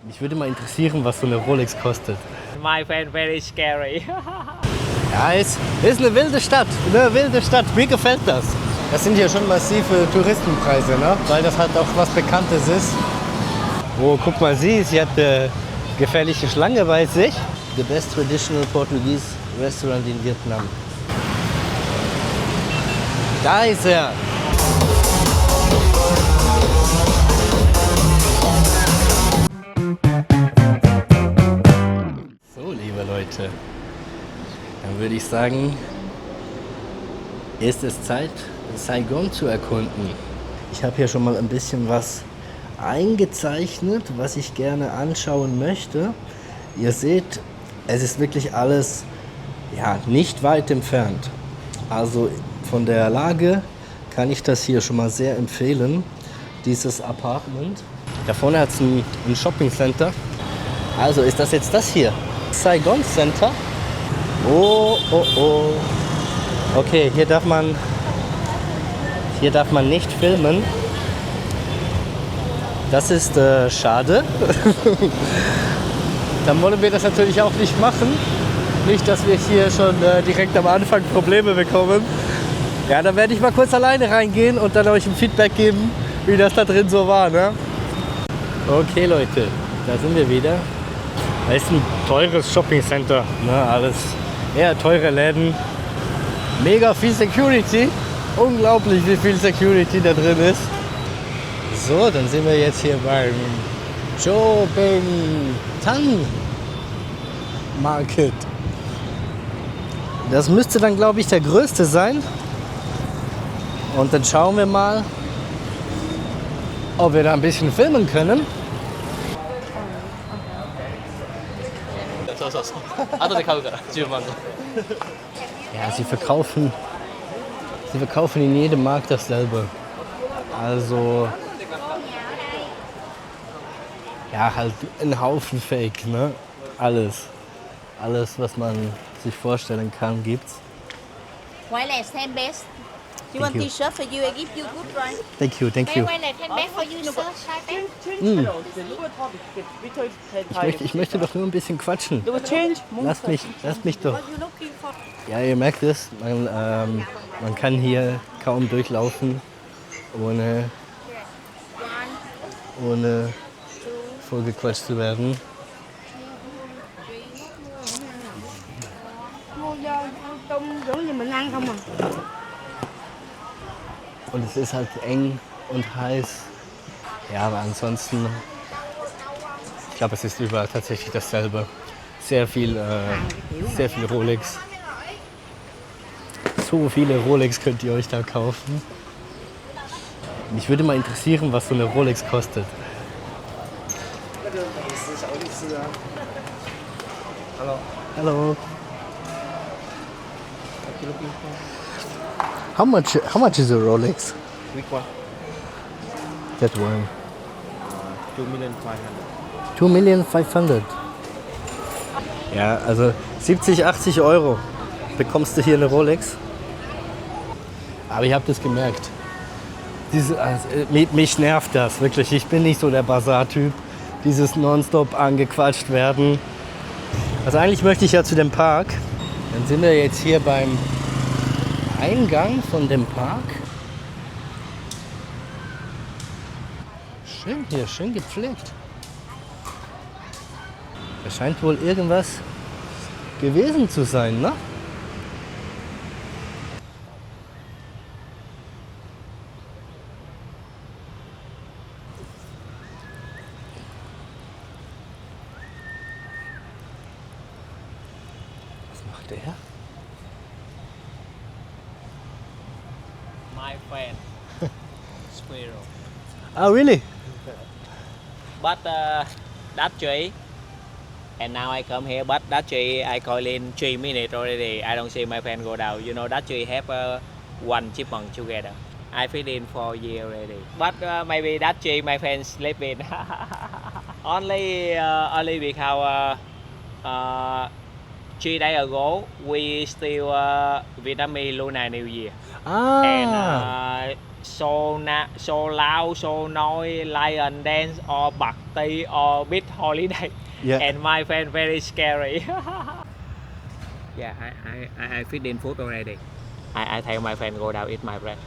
Mich würde mal interessieren, was so eine Rolex kostet. My friend, very scary. Ja, ist eine wilde Stadt. Eine wilde Stadt. Mir gefällt das. Das sind ja schon massive Touristenpreise, ne? Weil das halt auch was Bekanntes ist. Oh, guck mal, sie hat eine gefährliche Schlange bei sich. The best traditional Portuguese restaurant in Vietnam. Da ist er. So, liebe Leute, dann würde ich sagen, ist es Zeit, Saigon zu erkunden. Ich habe hier schon mal ein bisschen was eingezeichnet, was ich gerne anschauen möchte. Ihr seht, es ist wirklich alles nicht weit entfernt. Also von der Lage kann ich das hier schon mal sehr empfehlen, dieses Apartment. Da vorne hat es ein Shopping Center. Also ist das jetzt das hier? Saigon Center. Oh, oh, oh. Okay, hier darf man nicht filmen. Das ist schade. Dann wollen wir das natürlich auch nicht machen. Nicht, dass wir hier schon direkt am Anfang Probleme bekommen. Ja, dann werde ich mal kurz alleine reingehen und dann euch ein Feedback geben, wie das da drin so war, ne? Okay, Leute, da sind wir wieder. Da ist ein teures Shopping Center, ne? Alles eher teure Läden. Mega viel Security. Unglaublich, wie viel Security da drin ist. So, dann sind wir jetzt hier beim Chobeng Tan Market. Das müsste dann, glaube ich, der größte sein. Und dann schauen wir mal, ob wir da ein bisschen filmen können. Ja, sie verkaufen in jedem Markt dasselbe. Also, ja, halt ein Haufen Fake, ne? Alles, was man sich vorstellen kann, gibt's. Wireless handbag. You Thank want you. T-shirt for you? I give you good right. Thank you, thank you. Wireless handbag for you, sir. Ich möchte doch nur ein bisschen quatschen. You will change? Lasst mich doch. What you looking for? Ja, ihr merkt es, man kann hier kaum durchlaufen, ohne vollgequatscht zu werden. Und es ist halt eng und heiß. Ja, aber ansonsten, ich glaube, es ist überall tatsächlich dasselbe. Sehr viel Rolex. So viele Rolex könnt ihr euch da kaufen. Mich würde mal interessieren, was so eine Rolex kostet. Hallo. How much is a Rolex? Which one? That one. 2,500,000. 2.500.000. Ja, also 70, 80 Euro bekommst du hier eine Rolex. Aber ich habe das gemerkt. Mich nervt das wirklich. Ich bin nicht so der Bazar-Typ. Dieses nonstop angequatscht werden. Also eigentlich möchte ich ja zu dem Park. Dann sind wir jetzt hier beim Eingang von dem Park. Schön hier, schön gepflegt. Da scheint wohl irgendwas gewesen zu sein, ne? Was macht der? My friend, squirrel. Ah, really? But that tree, and now I come here, but that tree I call in 3 minutes already. I don't see my friend go down. You know that tree have one chipmunk together. I feed in 4 years already. But maybe that tree my friend sleep in. only because 3 days ago we still Vietnamese Lunar New Year. Ah, And so loud, so noisy, lion dance or party or big holiday. Yeah. And my friend very scary. Yeah, I fit in food already. I tell my friend go down eat my friend.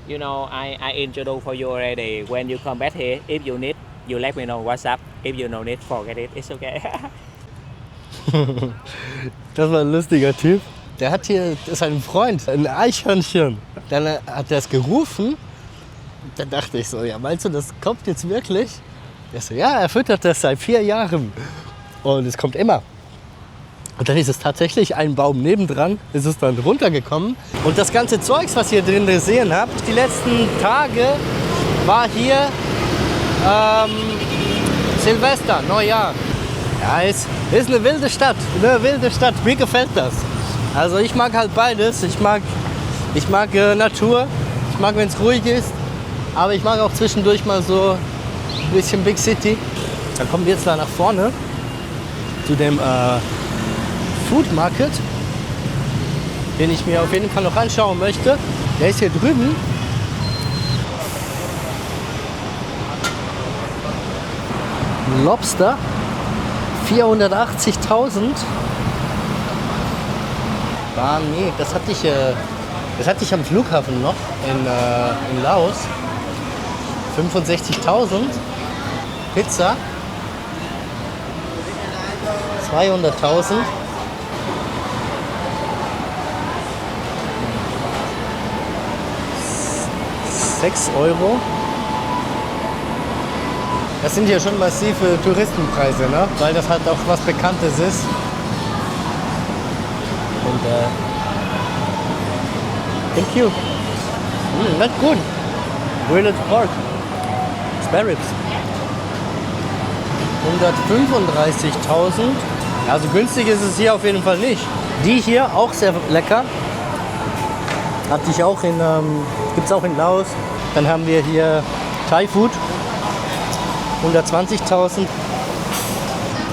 You know, I introduce for you already. When you come back here, if you need, you let me know WhatsApp. If you no need, forget it. It's okay. Das war ein lustiger Typ. Der hat hier, das ist ein Freund, ein Eichhörnchen. Dann hat er es gerufen. Da dachte ich so, ja, meinst du, das kommt jetzt wirklich? Der so, ja, er füttert das seit 4 Jahren. Und es kommt immer. Und dann ist es tatsächlich ein Baum nebendran, ist es dann runtergekommen. Und das ganze Zeugs, was ihr drin gesehen habt, die letzten Tage war hier Silvester, Neujahr. Ja, ist eine wilde Stadt, Mir gefällt das. Also ich mag halt beides. Ich mag Natur, ich mag, wenn es ruhig ist. Aber ich mag auch zwischendurch mal so ein bisschen Big City. Dann kommen wir jetzt da nach vorne zu dem Food Market, den ich mir auf jeden Fall noch anschauen möchte. Der ist hier drüben. Lobster, 480.000. Nee, das hatte ich am Flughafen noch in Laos. 65.000. Pizza, 200.000. €6. Das sind hier schon massive Touristenpreise, ne? Weil das halt auch was Bekanntes ist. Und thank you. Not good. Grilled pork. Spare ribs. 135.000. Also günstig ist es hier auf jeden Fall nicht. Die hier auch sehr lecker. Hatte ich auch gibt's auch in Laos. Dann haben wir hier Thai Food. 120.000.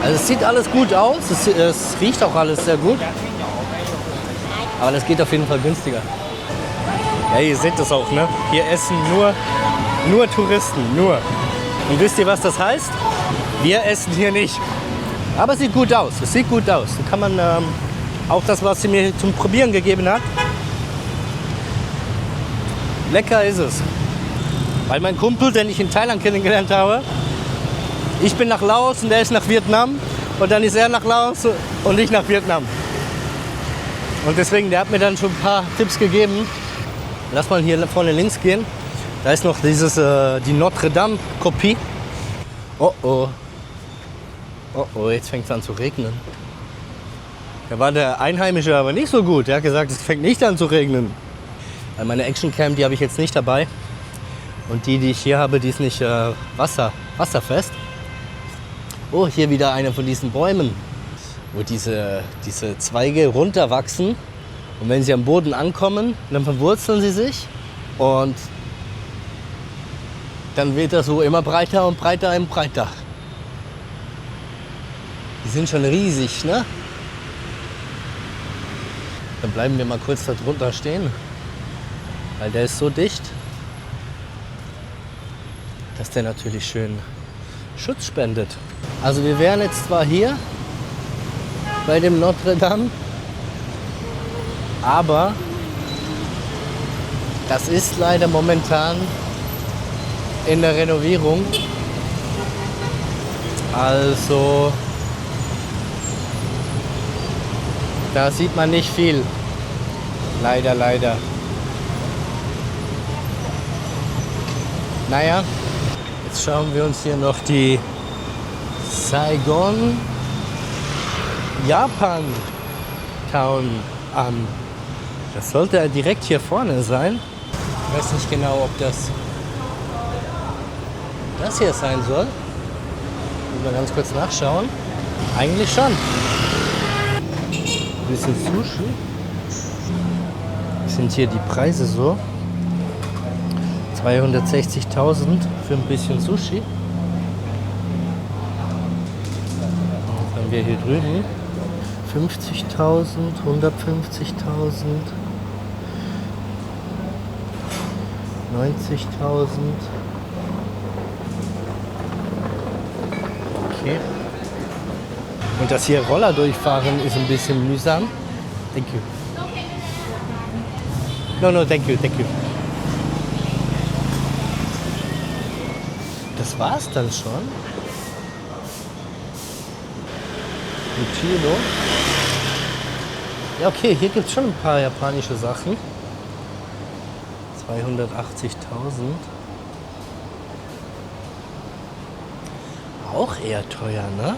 Also es sieht alles gut aus. Es riecht auch alles sehr gut. Aber das geht auf jeden Fall günstiger. Ja, ihr seht das auch, ne? Hier essen nur Touristen, nur. Und wisst ihr, was das heißt? Wir essen hier nicht. Aber es sieht gut aus. Es sieht gut aus. Da kann man auch das, was sie mir zum Probieren gegeben hat. Lecker ist es. Weil mein Kumpel, den ich in Thailand kennengelernt habe, ich bin nach Laos und er ist nach Vietnam. Und dann ist er nach Laos und ich nach Vietnam. Und deswegen, der hat mir dann schon ein paar Tipps gegeben. Lass mal hier vorne links gehen. Da ist noch die Notre Dame Kopie. Oh oh. Oh oh, jetzt fängt es an zu regnen. Da war der Einheimische aber nicht so gut. Er hat gesagt, es fängt nicht an zu regnen. Weil meine Actioncam, die habe ich jetzt nicht dabei. Und die ich hier habe, die ist nicht wasserfest. Oh, hier wieder eine von diesen Bäumen, wo diese Zweige runterwachsen. Und wenn sie am Boden ankommen, dann verwurzeln sie sich. Und dann wird das so immer breiter und breiter und breiter. Die sind schon riesig, ne? Dann bleiben wir mal kurz da drunter stehen. Weil der ist so dicht, dass der natürlich schön Schutz spendet. Also wir wären jetzt zwar hier bei dem Notre Dame, aber das ist leider momentan in der Renovierung. Also da sieht man nicht viel. Leider. Naja, jetzt schauen wir uns hier noch die Saigon Japan Town an. Das sollte direkt hier vorne sein. Ich weiß nicht genau, ob das hier sein soll. Mal ganz kurz nachschauen. Eigentlich schon. Ein bisschen Sushi. Wie sind hier die Preise so? 260.000 für ein bisschen Sushi. Und dann haben wir hier drüben 50.000, 150.000, 90.000. Okay. Und das hier Roller durchfahren ist ein bisschen mühsam. Thank you. No, thank you. Das war's dann schon. Kilo. Ja, okay, hier gibt es schon ein paar japanische Sachen. 280.000. Auch eher teuer, ne?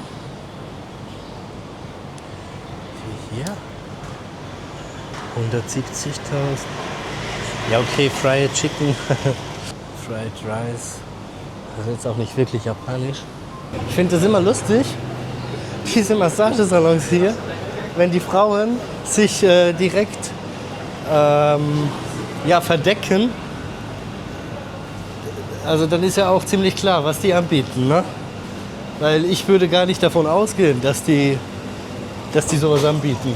Wie hier. 170.000. Ja, okay, Fried Chicken. Fried Rice. Das ist jetzt auch nicht wirklich japanisch. Ich finde das immer lustig, diese Massagesalons hier, wenn die Frauen sich direkt verdecken. Also dann ist ja auch ziemlich klar, was die anbieten, ne? Weil ich würde gar nicht davon ausgehen, dass die sowas anbieten.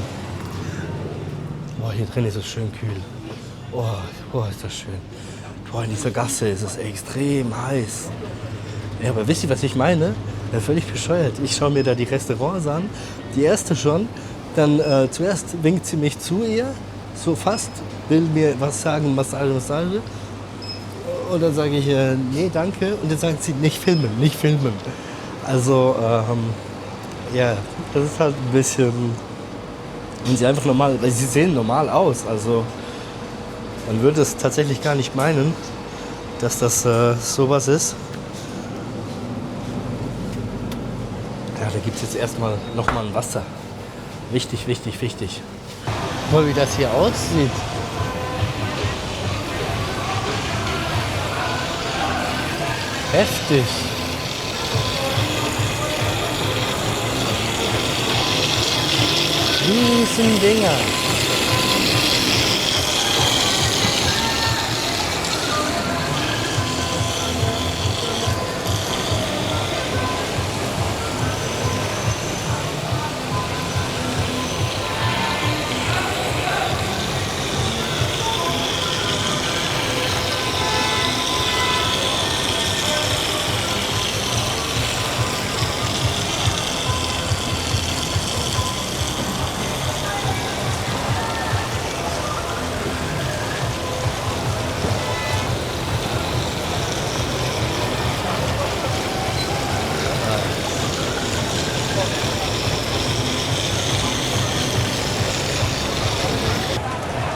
Boah, hier drin ist es schön kühl. Oh, ist das schön. Boah, in dieser Gasse ist es extrem heiß. Ja, aber wisst ihr, was ich meine? Ja, völlig bescheuert. Ich schaue mir da die Restaurants an. Die erste schon. Dann zuerst winkt sie mich zu ihr. So fast. Will mir was sagen, Massage. Und dann sage ich, nee, danke. Und dann sagt sie, nicht filmen. Also, ja, das ist halt ein bisschen... Und sie einfach normal, weil sie sehen normal aus. Also, man würde es tatsächlich gar nicht meinen, dass das sowas ist. Ja, da gibt es jetzt erstmal nochmal ein Wasser. Wichtig. Guck mal, wie das hier aussieht. Heftig. Riesen Dinger.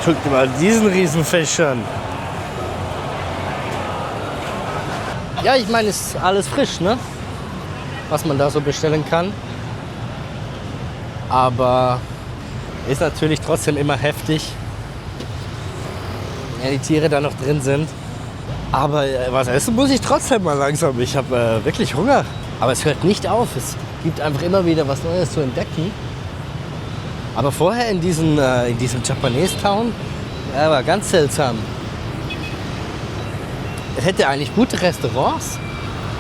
Guck dir mal diesen Riesenfisch an. Ja, ich meine, ist alles frisch, ne? Was man da so bestellen kann. Aber ist natürlich trotzdem immer heftig, wenn die Tiere da noch drin sind. Aber was essen muss ich trotzdem mal langsam. Ich habe wirklich Hunger. Aber es hört nicht auf. Es gibt einfach immer wieder was Neues zu entdecken. Aber vorher in diesem Japanese Town war ganz seltsam. Es hätte eigentlich gute Restaurants,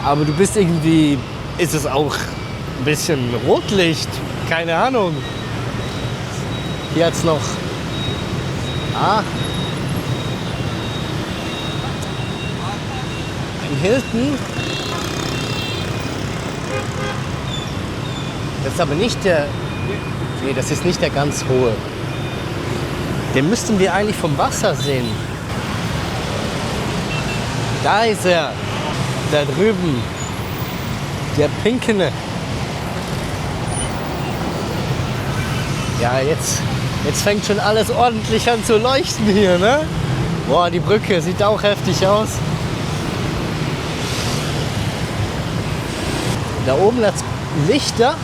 aber du bist irgendwie, ist es auch ein bisschen Rotlicht, keine Ahnung. Hier hat es noch, ein Hilton. Das ist aber nicht der, nee, das ist nicht der ganz hohe. Den müssten wir eigentlich vom Wasser sehen. Da ist er, da drüben, der Pinkene. Ja, jetzt fängt schon alles ordentlich an zu leuchten hier, ne? Boah, die Brücke sieht auch heftig aus. Da oben hat es Lichter.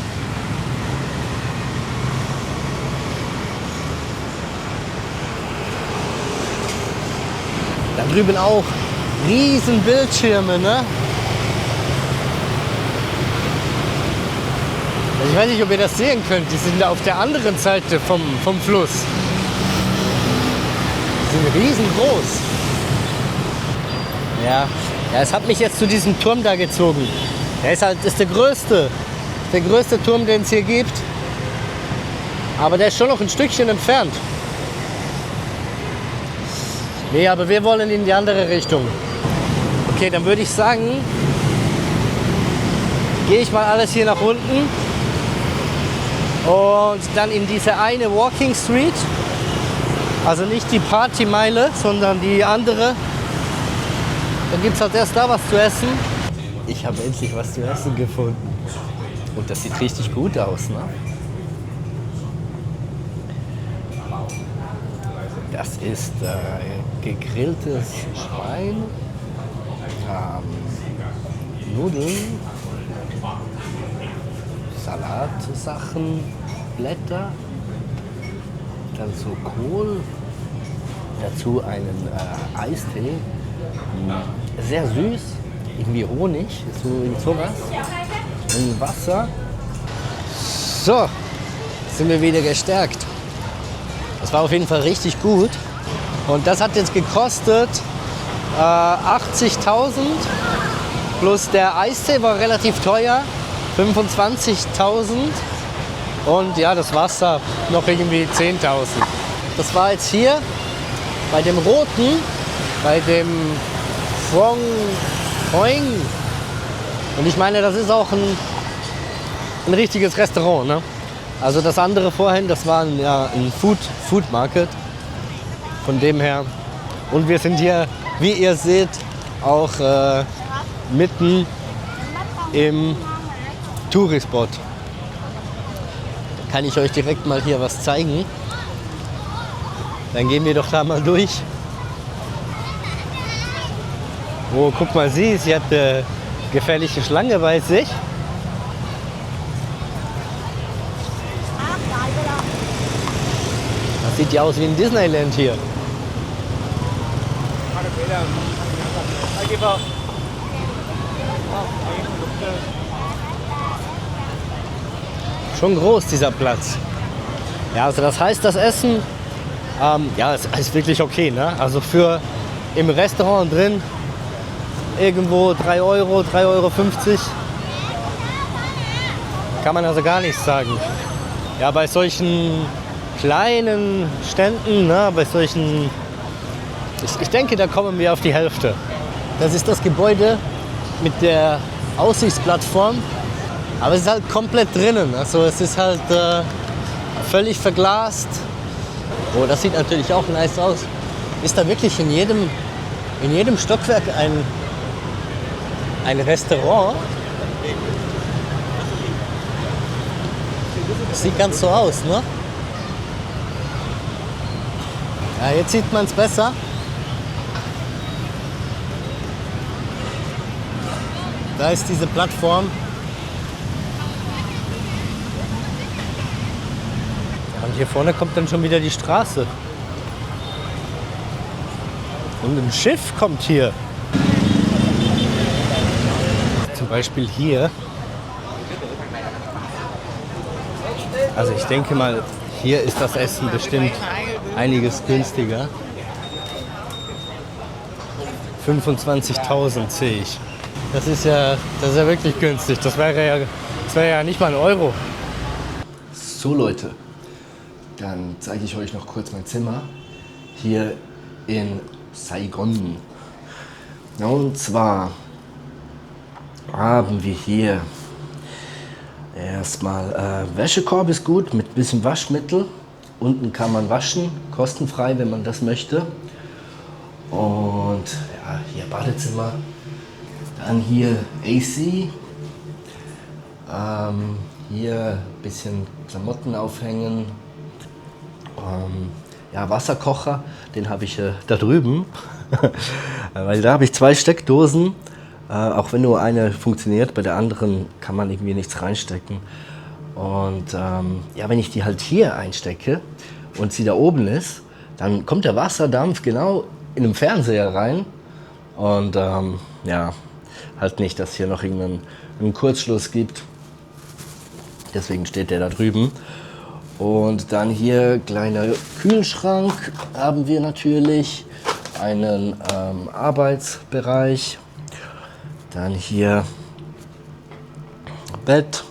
Da drüben auch riesen Bildschirme, ne? Ich weiß nicht, ob ihr das sehen könnt. Die sind da auf der anderen Seite vom Fluss. Die sind riesengroß. Ja, es hat mich jetzt zu diesem Turm da gezogen. Der ist der größte Turm, den es hier gibt. Aber der ist schon noch ein Stückchen entfernt. Nee, aber wir wollen in die andere Richtung. Okay, dann würde ich sagen, gehe ich mal alles hier nach unten und dann in diese eine Walking Street. Also nicht die Partymeile, sondern die andere. Dann gibt es halt erst da was zu essen. Ich habe endlich was zu essen gefunden. Und das sieht richtig gut aus, ne? Das ist gegrilltes Schwein, Nudeln, Salatsachen, Blätter, dann so Kohl, dazu einen Eistee, sehr süß, irgendwie Honig, so in sowas, und Wasser. So, sind wir wieder gestärkt. Das war auf jeden Fall richtig gut. Und das hat jetzt gekostet 80.000 plus der Eistee war relativ teuer, 25.000 und ja, das Wasser noch irgendwie 10.000. Das war jetzt hier bei dem roten, bei dem Phong Hoing. Und ich meine, das ist auch ein richtiges Restaurant, ne? Also das andere vorhin, das war ein Food Market. Von dem her. Und wir sind hier, wie ihr seht, auch mitten im Tourispot. Da kann ich euch direkt mal hier was zeigen. Dann gehen wir doch da mal durch. Oh, guck mal, sie hat eine gefährliche Schlange bei sich. Das sieht ja aus wie ein Disneyland hier. Schon groß, dieser Platz. Ja, also das heißt, das Essen, ja, es ist wirklich okay, ne? Also für im Restaurant drin irgendwo 3 Euro, 3,50 Euro. Kann man also gar nichts sagen. Ja, bei solchen kleinen Ständen, ne, bei solchen, ich denke, da kommen wir auf die Hälfte. Das ist das Gebäude mit der Aussichtsplattform, aber es ist halt komplett drinnen, also es ist halt völlig verglast. Oh, das sieht natürlich auch nice aus. Ist da wirklich in jedem Stockwerk ein Restaurant? Das sieht ganz so aus, ne? Ja, jetzt sieht man es besser. Da ist diese Plattform. Und hier vorne kommt dann schon wieder die Straße. Und ein Schiff kommt hier. Zum Beispiel hier. Also ich denke mal, hier ist das Essen bestimmt einiges günstiger. 25.000 sehe ich. Das ist ja wirklich günstig. Das wäre ja nicht mal 1 Euro. So Leute, dann zeige ich euch noch kurz mein Zimmer hier in Saigon. Und zwar haben wir hier erstmal Wäschekorb ist gut mit bisschen Waschmittel. Unten kann man waschen, kostenfrei, wenn man das möchte. Und ja, hier Badezimmer. Dann hier AC. Hier ein bisschen Klamotten aufhängen. Ja, Wasserkocher, den habe ich da drüben. Weil da habe ich 2 Steckdosen. Auch wenn nur eine funktioniert, bei der anderen kann man irgendwie nichts reinstecken. Und ja, wenn ich die halt hier einstecke und sie da oben ist, dann kommt der Wasserdampf genau in den Fernseher rein. Und ja, halt nicht, dass hier noch irgendeinen Kurzschluss gibt. Deswegen steht der da drüben. Und dann hier kleiner Kühlschrank haben wir natürlich. Einen Arbeitsbereich. Dann hier Bett.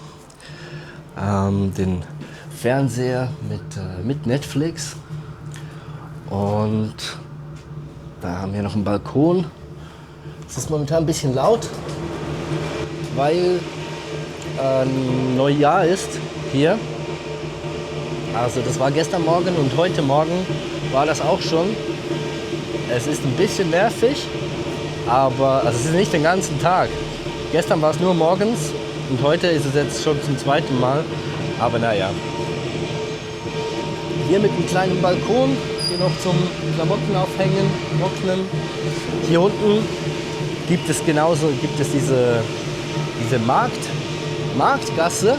Den Fernseher mit Netflix. Und da haben wir noch einen Balkon. Es ist momentan ein bisschen laut, weil Neujahr ist hier. Also das war gestern Morgen und heute Morgen war das auch schon. Es ist ein bisschen nervig, aber also es ist nicht den ganzen Tag. Gestern war es nur morgens und heute ist es jetzt schon zum zweiten Mal. Aber naja. Hier mit einem kleinen Balkon, hier noch zum Klamotten aufhängen, trocknen. Hier unten gibt es diese Marktgasse.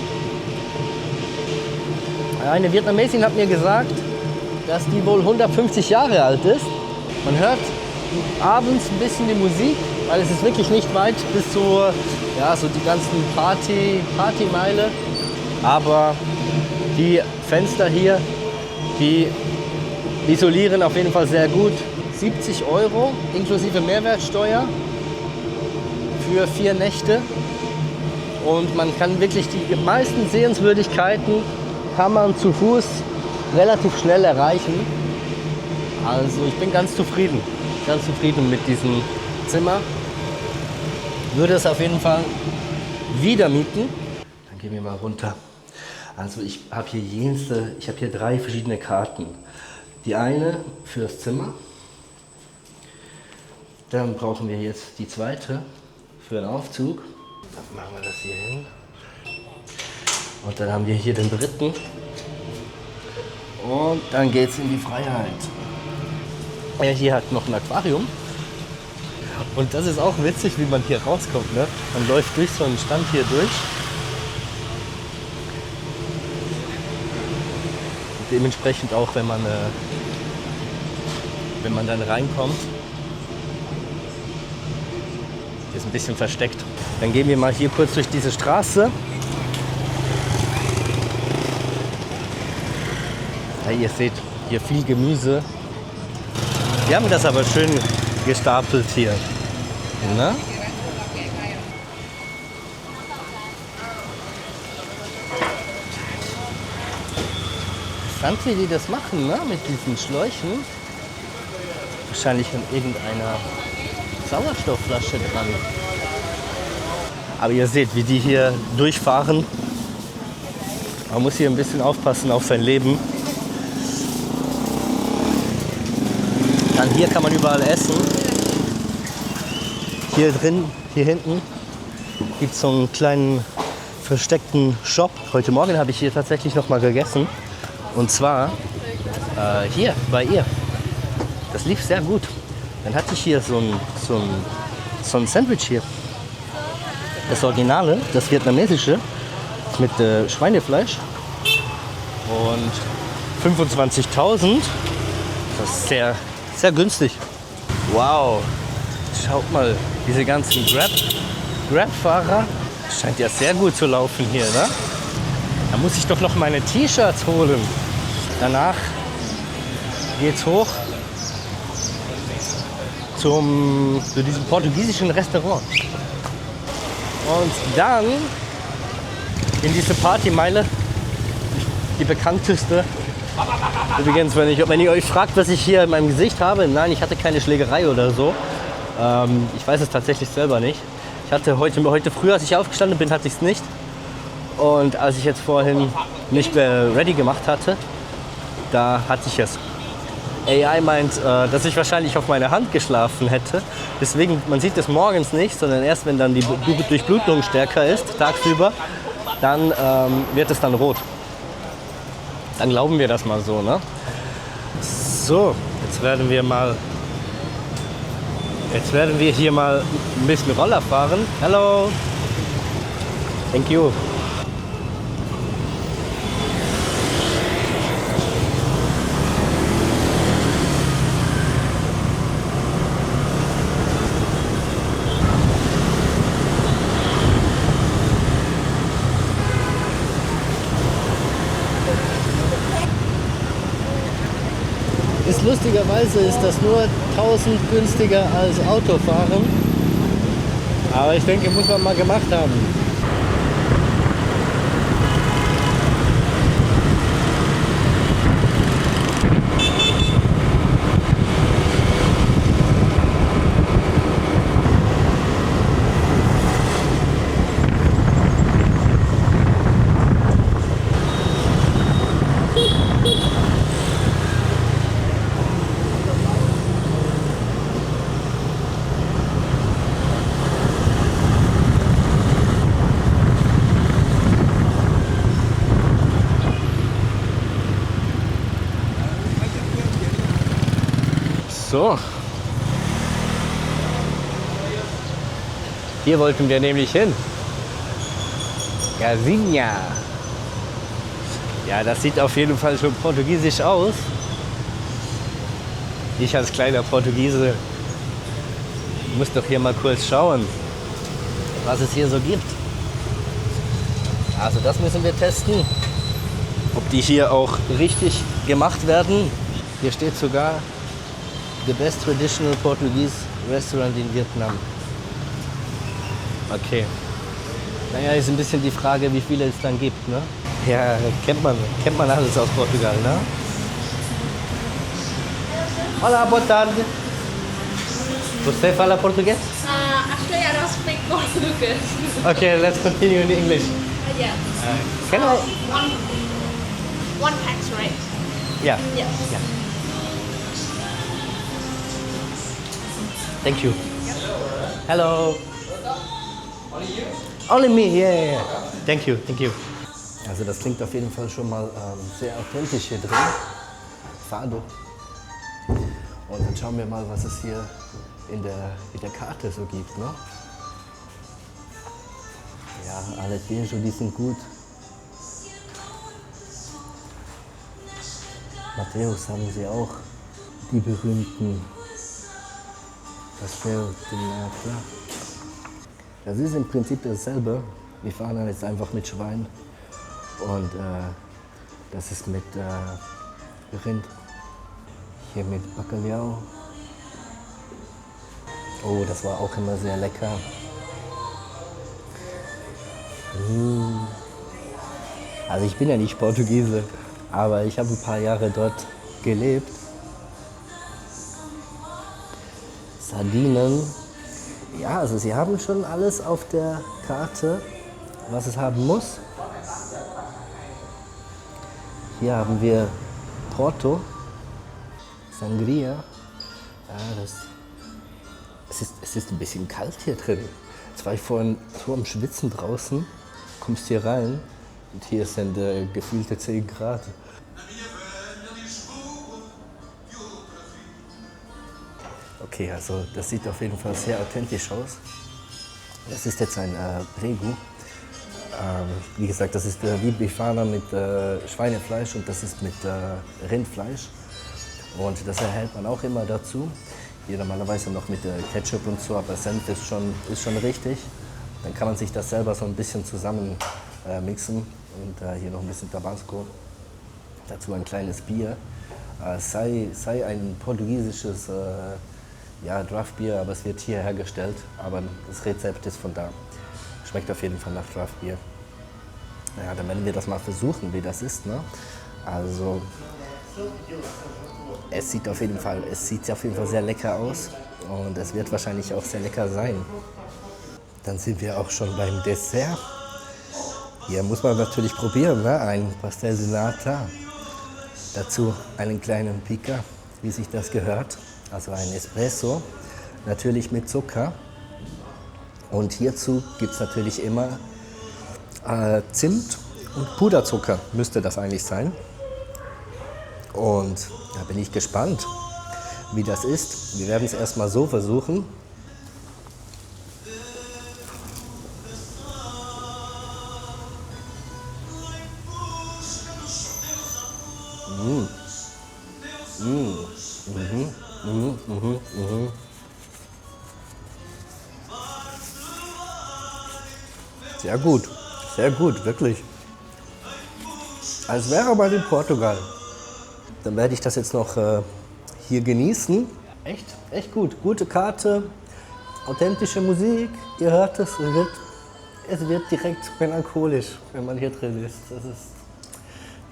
Eine Vietnamesin hat mir gesagt, dass die wohl 150 Jahre alt ist. Man hört abends ein bisschen die Musik, weil es ist wirklich nicht weit bis zur, ja, so die ganzen Partymeile. Aber die Fenster hier, die isolieren auf jeden Fall sehr gut. 70 € inklusive Mehrwertsteuer für 4 Nächte. Und man kann wirklich die meisten Sehenswürdigkeiten kann man zu Fuß relativ schnell erreichen. Also ich bin ganz zufrieden mit diesem Zimmer. Würde es auf jeden Fall wieder mieten. Dann gehen wir mal runter. Also ich habe hier 3 verschiedene Karten. Die eine fürs Zimmer. Dann brauchen wir jetzt die zweite für den Aufzug. Dann machen wir das hier hin. Und dann haben wir hier den dritten. Und dann geht's in die Freiheit. Ja, hier hat noch ein Aquarium. Und das ist auch witzig, wie man hier rauskommt. Ne? Man läuft durch so einen Stand hier durch. Und dementsprechend auch, wenn man dann reinkommt. Ist ein bisschen versteckt. Dann gehen wir mal hier kurz durch diese Straße. Ja, ihr seht hier viel Gemüse. Wir haben das aber schön gestapelt hier. Ne? Interessant, wie die das machen, ne? Mit diesen Schläuchen. Wahrscheinlich an irgendeiner Sauerstoffflasche dran. Aber ihr seht, wie die hier durchfahren. Man muss hier ein bisschen aufpassen auf sein Leben. Dann hier kann man überall essen. Hier hinten gibt es so einen kleinen versteckten Shop. Heute Morgen habe ich hier tatsächlich noch mal gegessen. Und zwar hier bei ihr. Das lief sehr gut. Dann hatte ich hier so ein Sandwich hier. Das Originale, das vietnamesische, mit Schweinefleisch. Und 25.000. Das ist sehr, sehr günstig. Wow. Schaut mal, diese ganzen Grab-Fahrer. Scheint ja sehr gut zu laufen hier, ne? Da muss ich doch noch meine T-Shirts holen. Danach geht's hoch zu diesem portugiesischen Restaurant. Und dann in diese Partymeile, die bekannteste. Übrigens, wenn ihr euch fragt, was ich hier in meinem Gesicht habe, nein, ich hatte keine Schlägerei oder so. Ich weiß es tatsächlich selber nicht. Ich hatte heute früh, als ich aufgestanden bin, hatte ich es nicht. Und als ich jetzt vorhin nicht ready gemacht hatte, da hatte ich es. AI meint, dass ich wahrscheinlich auf meine Hand geschlafen hätte. Deswegen, man sieht es morgens nicht, sondern erst wenn dann die Durchblutung stärker ist, tagsüber, dann wird es dann rot. Dann glauben wir das mal so, ne? So, jetzt werden wir hier mal ein bisschen Roller fahren. Hallo. Thank you. Lustigerweise ist das nur 1000 günstiger als Autofahren. Aber ich denke, muss man mal gemacht haben. So. Hier wollten wir nämlich hin. Gazinha. Ja, das sieht auf jeden Fall schon portugiesisch aus. Ich als kleiner Portugiese muss doch hier mal kurz schauen, was es hier so gibt. Also das müssen wir testen, ob die hier auch richtig gemacht werden. Hier steht sogar The best traditional Portuguese restaurant in Vietnam. Okay. Naja, ist ein bisschen die Frage, wie viele es dann gibt, ne? Ja, kennt man alles aus Portugal, ne? Olá, boa tarde. Você fala português? Actually, I don't speak Portuguese. Okay, let's continue in English. Yeah. Can I? One pax, right? Yeah. Yeah. Yeah. Thank you. Hello. Only me, yeah. Thank you, thank you. Also das klingt auf jeden Fall schon mal sehr authentisch hier drin. Fado. Und dann schauen wir mal, was es hier in der Karte so gibt, ne? Ja, alle Queijo, die sind gut. Mateus haben sie auch, die berühmten Pastel de Nata. Das ist im Prinzip dasselbe. Wir fahren dann jetzt einfach mit Schwein und das ist mit Rind. Hier mit Bacalhau. Oh, das war auch immer sehr lecker. Also ich bin ja nicht Portugiese, aber ich habe ein paar Jahre dort gelebt. Sardinen. Ja, also sie haben schon alles auf der Karte, was es haben muss. Hier haben wir Porto, Sangria. Ja, es ist ein bisschen kalt hier drin. Jetzt war ich vorhin so am Schwitzen draußen, kommst hier rein und hier sind gefühlte 10 Grad. Okay, also das sieht auf jeden Fall sehr authentisch aus. Das ist jetzt ein Pregu. Wie gesagt, das ist wie Bifana mit Schweinefleisch und das ist mit Rindfleisch. Und das erhält man auch immer dazu. Hier normalerweise noch mit Ketchup und so, aber Senf ist schon richtig. Dann kann man sich das selber so ein bisschen zusammen mixen und hier noch ein bisschen Tabasco. Dazu ein kleines Bier. Sei ein portugiesisches Draftbier, aber es wird hier hergestellt. Aber das Rezept ist von da. Schmeckt auf jeden Fall nach Draftbier. Ja, dann werden wir das mal versuchen, wie das ist, ne? Also es sieht auf jeden Fall sehr lecker aus und es wird wahrscheinlich auch sehr lecker sein. Dann sind wir auch schon beim Dessert. Hier muss man natürlich probieren, ne? Ein Pastel de Nata. Dazu einen kleinen Pica, wie sich das gehört. Also ein Espresso, natürlich mit Zucker. Und hierzu gibt es natürlich immer Zimt und Puderzucker, müsste das eigentlich sein. Und da bin ich gespannt, wie das ist. Wir werden es erstmal so versuchen. Sehr gut, wirklich. Als wäre man in Portugal. Dann werde ich das jetzt noch hier genießen. Echt gut. Gute Karte, authentische Musik. Ihr hört es, es wird direkt melancholisch, wenn man hier drin ist. Das ist,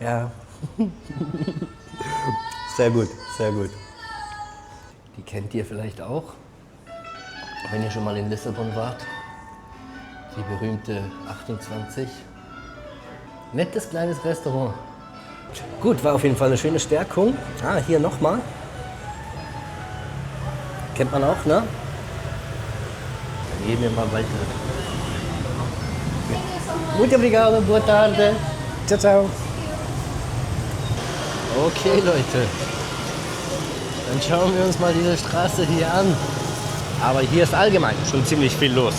ja, sehr gut. Die kennt ihr vielleicht auch, wenn ihr schon mal in Lissabon wart. Die berühmte 28. Nettes kleines Restaurant. Gut, war auf jeden Fall eine schöne Stärkung. Hier nochmal. Kennt man auch, ne? Dann gehen wir mal weiter. Muito obrigado, boa tarde. Ciao. Okay, Leute. Dann schauen wir uns mal diese Straße hier an. Aber hier ist allgemein schon ziemlich viel los.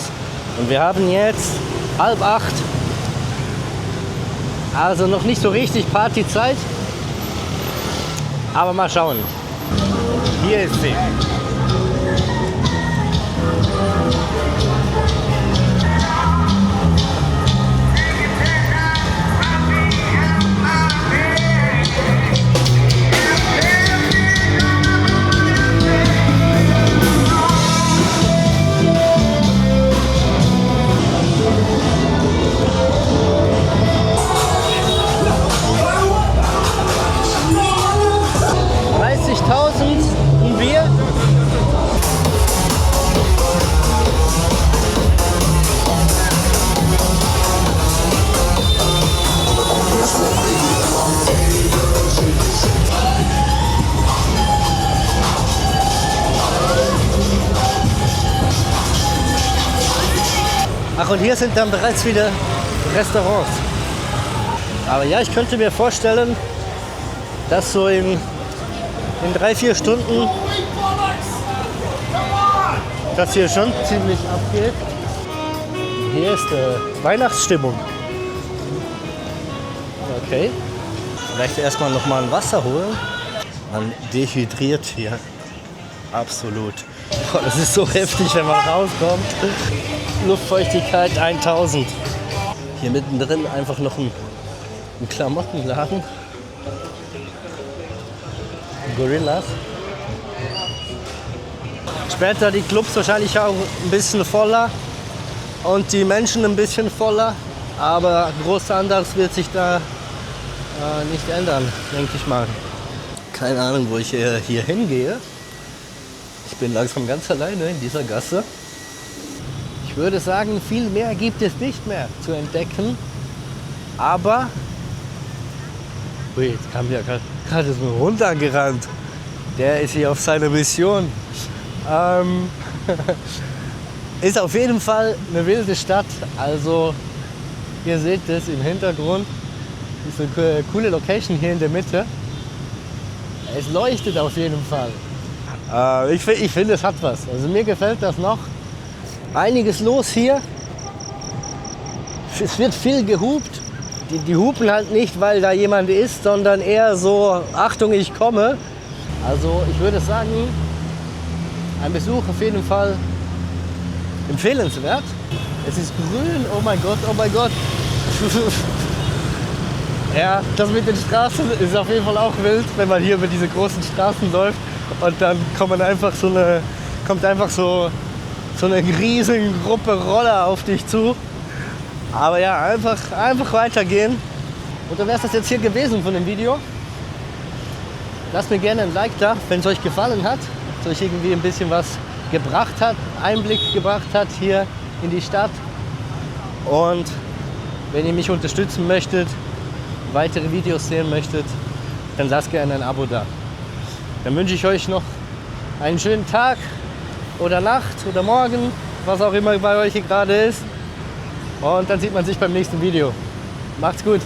Und wir haben jetzt 7:30. Also noch nicht so richtig Partyzeit. Aber mal schauen. Hier ist sie. Ein Bier. Ach, und hier sind dann bereits wieder Restaurants. Aber ja, ich könnte mir vorstellen, dass so in 3-4 Stunden das hier schon ziemlich abgeht. Hier ist Weihnachtsstimmung. Okay. Vielleicht erstmal noch mal ein Wasser holen. Man dehydriert hier. Absolut. Boah, das ist so heftig, wenn man rauskommt. Luftfeuchtigkeit 1000. Hier mittendrin einfach noch ein Klamottenladen. Gorillas. Später die Clubs wahrscheinlich auch ein bisschen voller und die Menschen ein bisschen voller, aber groß anders wird sich da nicht ändern, denke ich mal. Keine Ahnung, wo ich hier hingehe. Ich bin langsam ganz alleine in dieser Gasse. Ich würde sagen, viel mehr gibt es nicht mehr zu entdecken, aber ui, jetzt kam ja gerade so ein Hund angerannt. Der ist hier auf seiner Mission. Ist auf jeden Fall eine wilde Stadt. Also ihr seht es im Hintergrund. Ist eine coole Location hier in der Mitte. Es leuchtet auf jeden Fall. Ich finde, es hat was. Also mir gefällt das noch. Einiges los hier. Es wird viel gehupt. Die hupen halt nicht, weil da jemand ist, sondern eher so, Achtung, ich komme. Also ich würde sagen, ein Besuch auf jeden Fall empfehlenswert. Es ist grün, oh mein Gott, oh mein Gott. Ja, das mit den Straßen ist auf jeden Fall auch wild, wenn man hier über diese großen Straßen läuft und dann kommt einfach so eine riesige Gruppe Roller auf dich zu. Aber ja, einfach weitergehen. Und dann wäre es das jetzt hier gewesen von dem Video. Lasst mir gerne ein Like da, wenn es euch gefallen hat, es euch irgendwie ein bisschen was gebracht hat, Einblick gebracht hat hier in die Stadt. Und wenn ihr mich unterstützen möchtet, weitere Videos sehen möchtet, dann lasst gerne ein Abo da. Dann wünsche ich euch noch einen schönen Tag oder Nacht oder Morgen, was auch immer bei euch hier gerade ist. Und dann sieht man sich beim nächsten Video. Macht's gut!